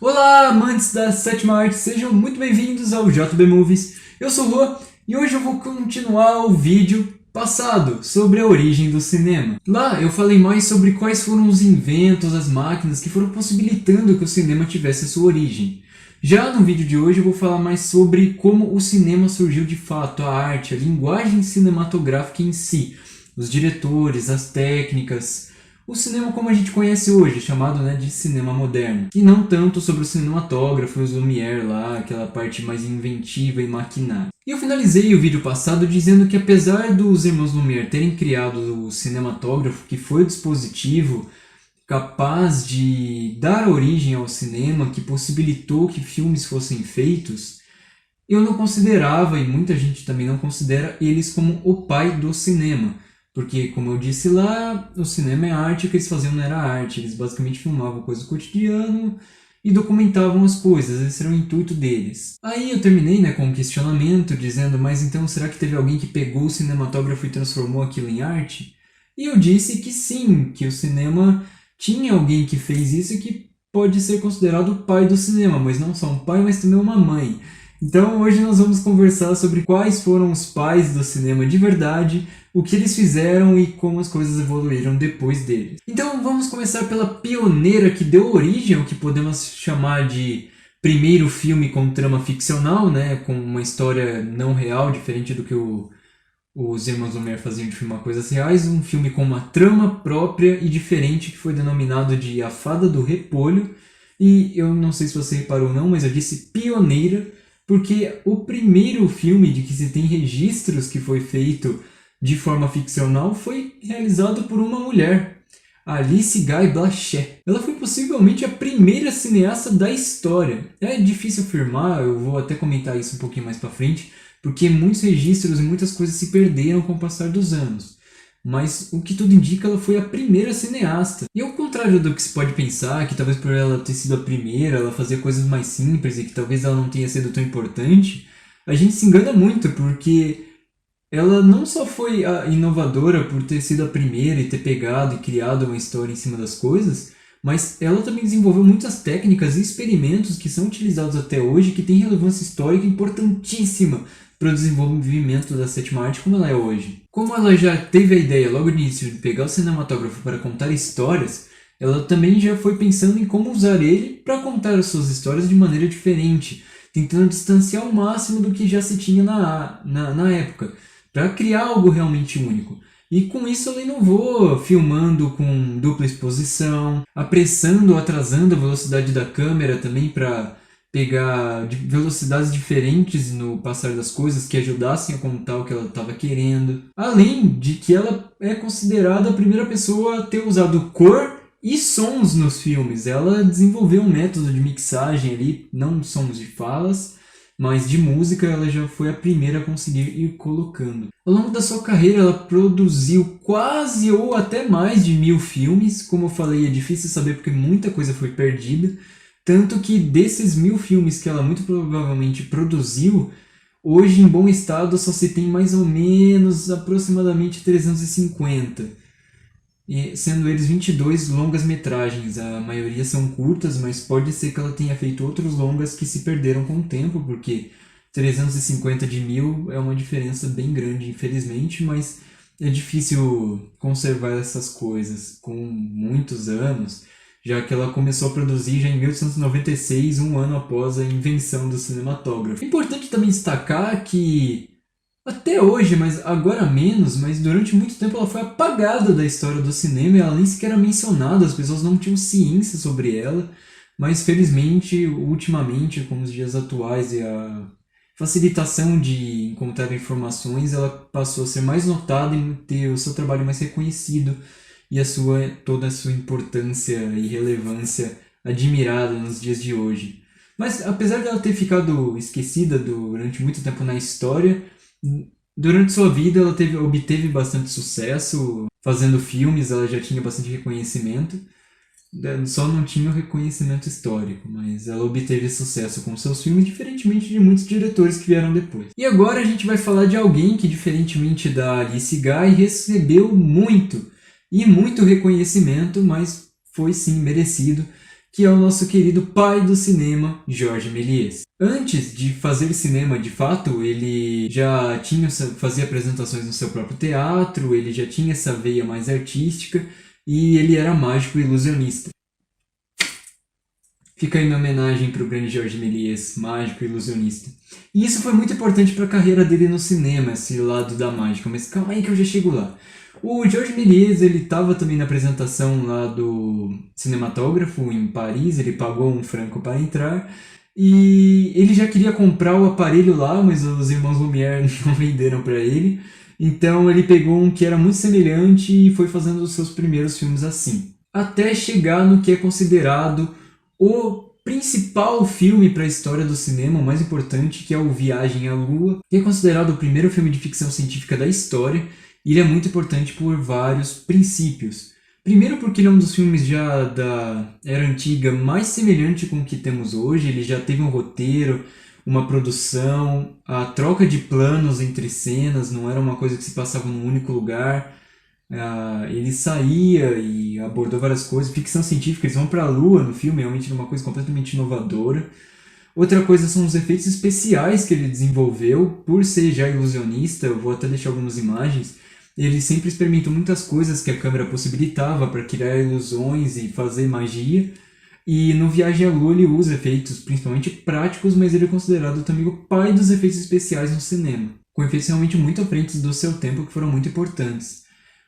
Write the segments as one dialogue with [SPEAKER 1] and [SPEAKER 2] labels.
[SPEAKER 1] Olá, amantes da sétima arte, sejam muito bem-vindos ao JB Movies. Eu sou o Rô e hoje eu vou continuar o vídeo passado sobre a origem do cinema. Lá eu falei mais sobre quais foram os inventos, as máquinas que foram possibilitando que o cinema tivesse a sua origem. Já no vídeo de hoje eu vou falar mais sobre como o cinema surgiu de fato, a arte, a linguagem cinematográfica em si, os diretores, as técnicas, o cinema como a gente conhece hoje, chamado de cinema moderno. E não tanto sobre o cinematógrafo e os Lumière lá, aquela parte mais inventiva e maquinária. E eu finalizei o vídeo passado dizendo que apesar dos irmãos Lumière terem criado o cinematógrafo, que foi o dispositivo capaz de dar origem ao cinema, que possibilitou que filmes fossem feitos, eu não considerava, e muita gente também não considera, eles como o pai do cinema. Porque, como eu disse lá, o cinema é arte, o que eles faziam não era arte. Eles basicamente filmavam coisas do cotidiano e documentavam as coisas. Esse era o intuito deles. Aí eu terminei com um questionamento, dizendo, mas então será que teve alguém que pegou o cinematógrafo e transformou aquilo em arte? E eu disse que sim, que o cinema tinha alguém que fez isso e que pode ser considerado o pai do cinema, mas não só um pai, mas também uma mãe. Então hoje nós vamos conversar sobre quais foram os pais do cinema de verdade, o que eles fizeram e como as coisas evoluíram depois deles. Então vamos começar pela pioneira que deu origem ao que podemos chamar de primeiro filme com trama ficcional, com uma história não real, diferente do que os irmãos Lumière faziam de filmar coisas reais, um filme com uma trama própria e diferente que foi denominado de A Fada do Repolho. E eu não sei se você reparou ou não, mas eu disse pioneira, porque o primeiro filme de que se tem registros que foi feito de forma ficcional foi realizado por uma mulher, Alice Guy Blaché. Ela foi possivelmente a primeira cineasta da história. É difícil afirmar, eu vou até comentar isso um pouquinho mais pra frente, porque muitos registros e muitas coisas se perderam com o passar dos anos. Mas o que tudo indica, ela foi a primeira cineasta. E ao contrário do que se pode pensar, que talvez por ela ter sido a primeira, ela fazia coisas mais simples e que talvez ela não tenha sido tão importante, a gente se engana muito, porque ela não só foi a inovadora por ter sido a primeira e ter pegado e criado uma história em cima das coisas, mas ela também desenvolveu muitas técnicas e experimentos que são utilizados até hoje, que têm relevância histórica importantíssima para o desenvolvimento da sétima arte como ela é hoje. Como ela já teve a ideia logo no início de pegar o cinematógrafo para contar histórias, ela também já foi pensando em como usar ele para contar as suas histórias de maneira diferente, tentando distanciar ao máximo do que já se tinha na época, para criar algo realmente único. E com isso ela inovou, filmando com dupla exposição, apressando ou atrasando a velocidade da câmera também para pegar velocidades diferentes no passar das coisas que ajudassem a contar o que ela estava querendo. Além de que ela é considerada a primeira pessoa a ter usado cor e sons nos filmes. Ela desenvolveu um método de mixagem ali, não sons de falas, mas de música. Ela já foi a primeira a conseguir ir colocando. Ao longo da sua carreira ela produziu quase ou até mais de 1000 filmes. Como eu falei, é difícil saber porque muita coisa foi perdida. Tanto que desses 1000 filmes que ela muito provavelmente produziu, hoje em bom estado só se tem mais ou menos aproximadamente 350. Sendo eles 22 longas-metragens. A maioria são curtas, mas pode ser que ela tenha feito outros longas que se perderam com o tempo, porque 350 de 1000 é uma diferença bem grande, infelizmente, mas é difícil conservar essas coisas com muitos anos, já que ela começou a produzir já em 1896, um ano após a invenção do cinematógrafo. É importante também destacar que até hoje, mas agora menos, mas durante muito tempo ela foi apagada da história do cinema, ela nem sequer era mencionada, as pessoas não tinham ciência sobre ela, mas felizmente, ultimamente, com os dias atuais e a facilitação de encontrar informações, ela passou a ser mais notada e ter o seu trabalho mais reconhecido e toda a sua importância e relevância admirada nos dias de hoje. Mas apesar dela ter ficado esquecida durante muito tempo na história, durante sua vida ela obteve bastante sucesso fazendo filmes, ela já tinha bastante reconhecimento, só não tinha o reconhecimento histórico, mas ela obteve sucesso com seus filmes, diferentemente de muitos diretores que vieram depois. E agora a gente vai falar de alguém que, diferentemente da Alice Guy, recebeu muito reconhecimento, mas foi sim merecido, que é o nosso querido pai do cinema, Georges Méliès. Antes de fazer cinema de fato, ele já fazia apresentações no seu próprio teatro, ele já tinha essa veia mais artística e ele era mágico e ilusionista. Fica aí minha homenagem para o grande Georges Méliès, mágico e ilusionista. E isso foi muito importante para a carreira dele no cinema, esse lado da mágica, mas calma aí que eu já chego lá. O Georges Méliès, ele estava também na apresentação lá do cinematógrafo em Paris, ele pagou um franco para entrar, e ele já queria comprar o aparelho lá, mas os irmãos Lumière não venderam para ele, então ele pegou um que era muito semelhante e foi fazendo os seus primeiros filmes assim. Até chegar no que é considerado o principal filme para a história do cinema, o mais importante, que é o Viagem à Lua, que é considerado o primeiro filme de ficção científica da história, e ele é muito importante por vários princípios. Primeiro porque ele é um dos filmes já da era antiga mais semelhante com o que temos hoje, ele já teve um roteiro, uma produção, a troca de planos entre cenas, não era uma coisa que se passava num único lugar. Ele saía e abordou várias coisas, ficção científica, eles vão para a Lua no filme, realmente é uma coisa completamente inovadora. Outra coisa são os efeitos especiais que ele desenvolveu, por ser já ilusionista, eu vou até deixar algumas imagens, ele sempre experimentou muitas coisas que a câmera possibilitava para criar ilusões e fazer magia, e no Viagem à Lua ele usa efeitos principalmente práticos, mas ele é considerado também o pai dos efeitos especiais no cinema, com efeitos realmente muito à frente do seu tempo que foram muito importantes.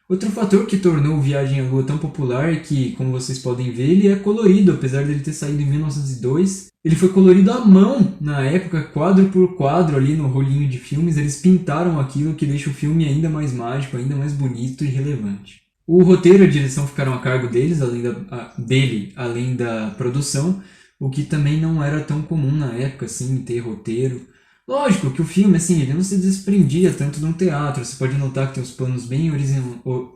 [SPEAKER 1] Outro fator que tornou o Viagem à Lua tão popular é que, como vocês podem ver, ele é colorido, apesar de ele ter saído em 1902. Ele foi colorido à mão, na época, quadro por quadro, ali no rolinho de filmes. Eles pintaram aquilo que deixa o filme ainda mais mágico, ainda mais bonito e relevante. O roteiro e a direção ficaram a cargo deles, além da produção, o que também não era tão comum na época, assim, ter roteiro. Lógico que o filme, assim, ele não se desprendia tanto de um teatro. Você pode notar que tem os planos bem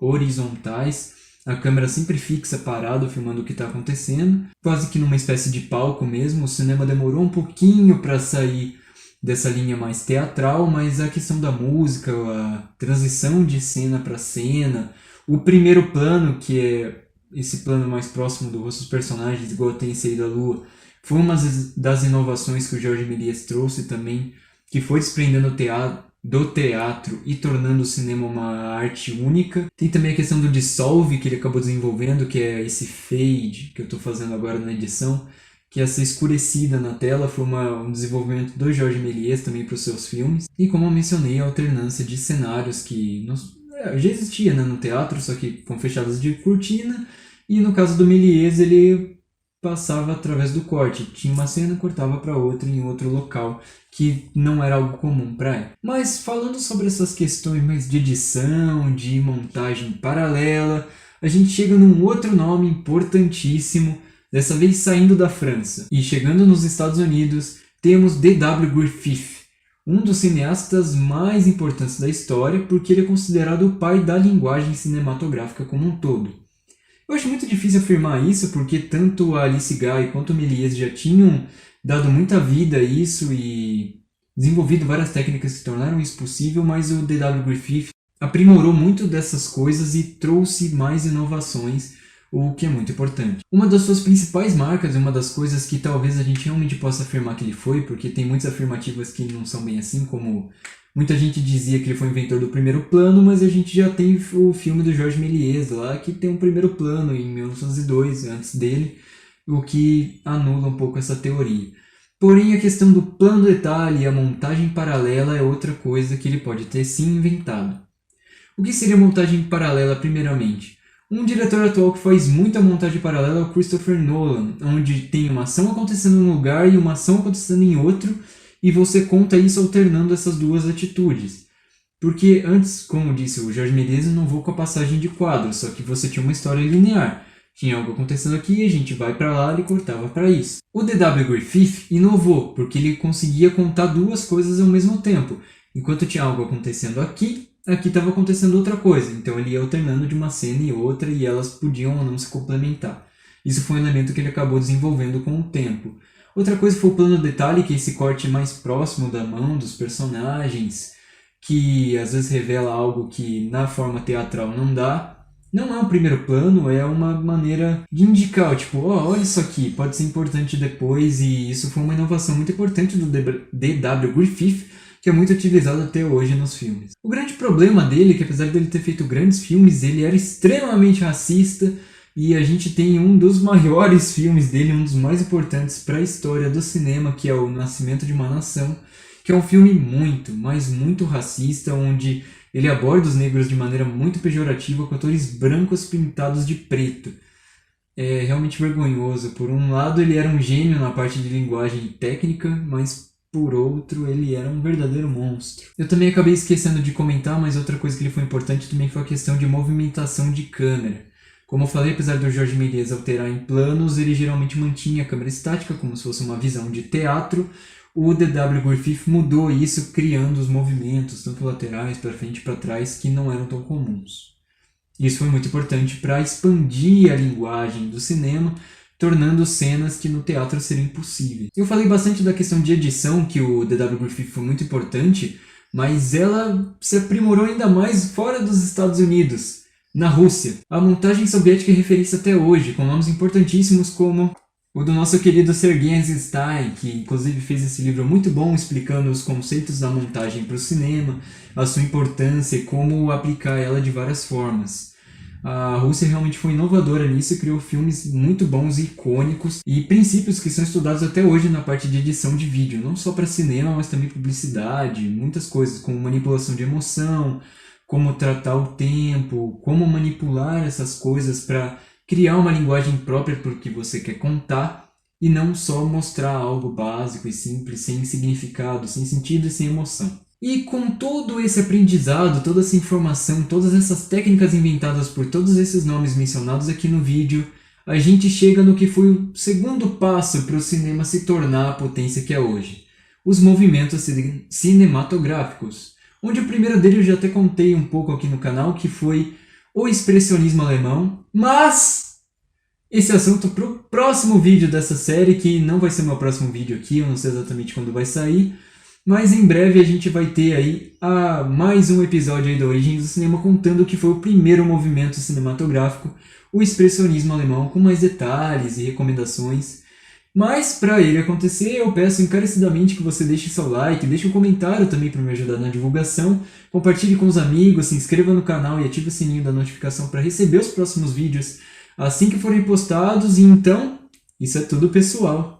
[SPEAKER 1] horizontais, a câmera sempre fixa, parada, filmando o que está acontecendo, quase que numa espécie de palco mesmo. O cinema demorou um pouquinho para sair dessa linha mais teatral, mas a questão da música, a transição de cena para cena, o primeiro plano, que é esse plano mais próximo do rosto dos personagens, igual tem esse aí da Lua, foi uma das inovações que o Georges Méliès trouxe também, que foi desprendendo do teatro e tornando o cinema uma arte única. Tem também a questão do dissolve que ele acabou desenvolvendo, que é esse fade que eu estou fazendo agora na edição, que essa escurecida na tela foi um desenvolvimento do Georges Méliès também para os seus filmes. E como eu mencionei, a alternância de cenários que já existia, né, no teatro, só que com fechadas de cortina, e no caso do Méliès ele passava através do corte. Tinha uma cena, cortava para outra em outro local, que não era algo comum para ela. Mas falando sobre essas questões mais de edição, de montagem paralela, a gente chega num outro nome importantíssimo, dessa vez saindo da França. E chegando nos Estados Unidos, temos D.W. Griffith, um dos cineastas mais importantes da história, porque ele é considerado o pai da linguagem cinematográfica como um todo. Eu acho muito difícil afirmar isso, porque tanto a Alice Guy quanto o Méliès já tinham dado muita vida a isso e desenvolvido várias técnicas que tornaram isso possível, mas o D.W. Griffith aprimorou muito dessas coisas e trouxe mais inovações, o que é muito importante. Uma das suas principais marcas, uma das coisas que talvez a gente realmente possa afirmar que ele foi, porque tem muitas afirmativas que não são bem assim, como muita gente dizia que ele foi o inventor do primeiro plano, mas a gente já tem o filme do Georges Méliès lá, que tem um primeiro plano em 1902, antes dele, o que anula um pouco essa teoria. Porém, a questão do plano detalhe e a montagem paralela é outra coisa que ele pode ter sim inventado. O que seria montagem paralela, primeiramente? Um diretor atual que faz muita montagem paralela é o Christopher Nolan, onde tem uma ação acontecendo em um lugar e uma ação acontecendo em outro, e você conta isso alternando essas duas atitudes. Porque antes, como disse o Georges Méliès, não vou com a passagem de quadros, só que você tinha uma história linear. Tinha algo acontecendo aqui, a gente vai para lá e cortava para isso. O D.W. Griffith inovou, porque ele conseguia contar duas coisas ao mesmo tempo. Enquanto tinha algo acontecendo aqui estava acontecendo outra coisa. Então ele ia alternando de uma cena e outra e elas podiam ou não se complementar. Isso foi um elemento que ele acabou desenvolvendo com o tempo. Outra coisa foi o plano detalhe, que é esse corte mais próximo da mão dos personagens, que às vezes revela algo que na forma teatral não dá. não é um primeiro plano, é uma maneira de indicar, tipo, ó, olha isso aqui, pode ser importante depois, e isso foi uma inovação muito importante do D.W. Griffith, que é muito utilizado até hoje nos filmes. O grande problema dele é que, apesar dele ter feito grandes filmes, ele era extremamente racista, e a gente tem um dos maiores filmes dele, um dos mais importantes para a história do cinema, que é O Nascimento de uma Nação, que é um filme muito, mas muito racista, onde ele aborda os negros de maneira muito pejorativa, com atores brancos pintados de preto. É realmente vergonhoso. Por um lado, ele era um gênio na parte de linguagem técnica, mas por outro, ele era um verdadeiro monstro. Eu também acabei esquecendo de comentar, mas outra coisa que ele foi importante também foi a questão de movimentação de câmera. Como eu falei, apesar do Jorge Méliès alterar em planos, ele geralmente mantinha a câmera estática, como se fosse uma visão de teatro. O D.W. Griffith mudou isso, criando os movimentos, tanto laterais, para frente e para trás, que não eram tão comuns. Isso foi muito importante para expandir a linguagem do cinema, tornando cenas que no teatro seriam impossíveis. Eu falei bastante da questão de edição, que o D.W. Griffith foi muito importante, mas ela se aprimorou ainda mais fora dos Estados Unidos. Na Rússia, a montagem soviética é referência até hoje, com nomes importantíssimos como o do nosso querido Sergei Eisenstein, que inclusive fez esse livro muito bom explicando os conceitos da montagem para o cinema, a sua importância e como aplicar ela de várias formas. A Rússia realmente foi inovadora nisso e criou filmes muito bons e icônicos e princípios que são estudados até hoje na parte de edição de vídeo, não só para cinema, mas também publicidade, muitas coisas como manipulação de emoção, como tratar o tempo, como manipular essas coisas para criar uma linguagem própria para o que você quer contar e não só mostrar algo básico e simples, sem significado, sem sentido e sem emoção. E com todo esse aprendizado, toda essa informação, todas essas técnicas inventadas por todos esses nomes mencionados aqui no vídeo, a gente chega no que foi o segundo passo para o cinema se tornar a potência que é hoje: os movimentos cinematográficos. Onde o primeiro dele eu já até contei um pouco aqui no canal, que foi o expressionismo alemão, mas esse assunto para o próximo vídeo dessa série, que não vai ser meu próximo vídeo aqui, eu não sei exatamente quando vai sair, mas em breve a gente vai ter aí mais um episódio aí da Origem do Cinema, contando o que foi o primeiro movimento cinematográfico, o expressionismo alemão, com mais detalhes e recomendações. Mas para ele acontecer, eu peço encarecidamente que você deixe seu like, deixe um comentário também para me ajudar na divulgação, compartilhe com os amigos, se inscreva no canal e ative o sininho da notificação para receber os próximos vídeos assim que forem postados. E então, isso é tudo, pessoal!